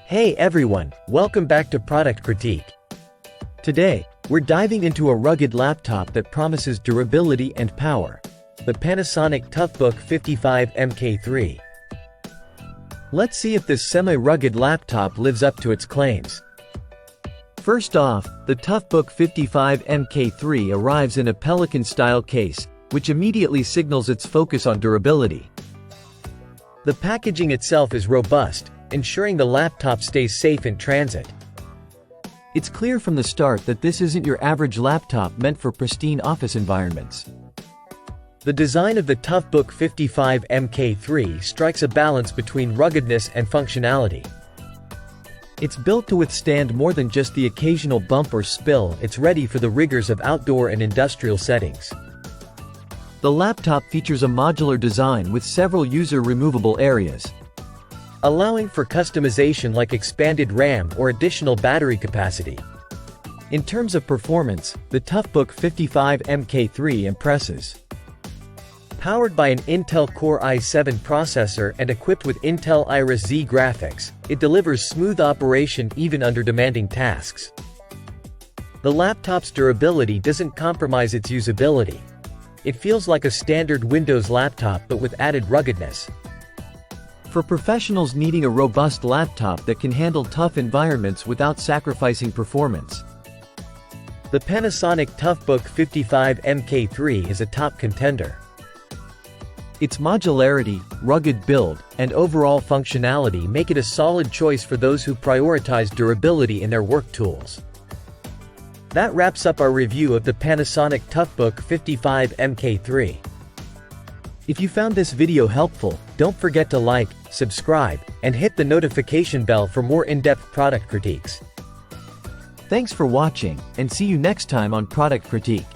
Hey everyone, welcome back to Product Critique. Today, we're diving into a rugged laptop that promises durability and power. The Panasonic Toughbook 55 MK3. Let's see if this semi-rugged laptop lives up to its claims. First off, the Toughbook 55 MK3 arrives in a Pelican-style case, which immediately signals its focus on durability. The packaging itself is robust, ensuring the laptop stays safe in transit. It's clear from the start that this isn't your average laptop meant for pristine office environments. The design of the Toughbook 55 MK3 strikes a balance between ruggedness and functionality. It's built to withstand more than just the occasional bump or spill. It's ready for the rigors of outdoor and industrial settings. The laptop features a modular design with several user-removable areas, allowing for customization like expanded RAM or additional battery capacity. In terms of performance, the Toughbook 55 MK3 impresses. Powered by an Intel Core i7 processor and equipped with Intel Iris Xe graphics, it delivers smooth operation even under demanding tasks. The laptop's durability doesn't compromise its usability. It feels like a standard Windows laptop but with added ruggedness. For professionals needing a robust laptop that can handle tough environments without sacrificing performance, the Panasonic Toughbook 55 MK3 is a top contender. Its modularity, rugged build, and overall functionality make it a solid choice for those who prioritize durability in their work tools. That wraps up our review of the Panasonic Toughbook 55 MK3. If you found this video helpful, don't forget to like, subscribe, and hit the notification bell for more in-depth product critiques. Thanks for watching, and see you next time on Product Critique.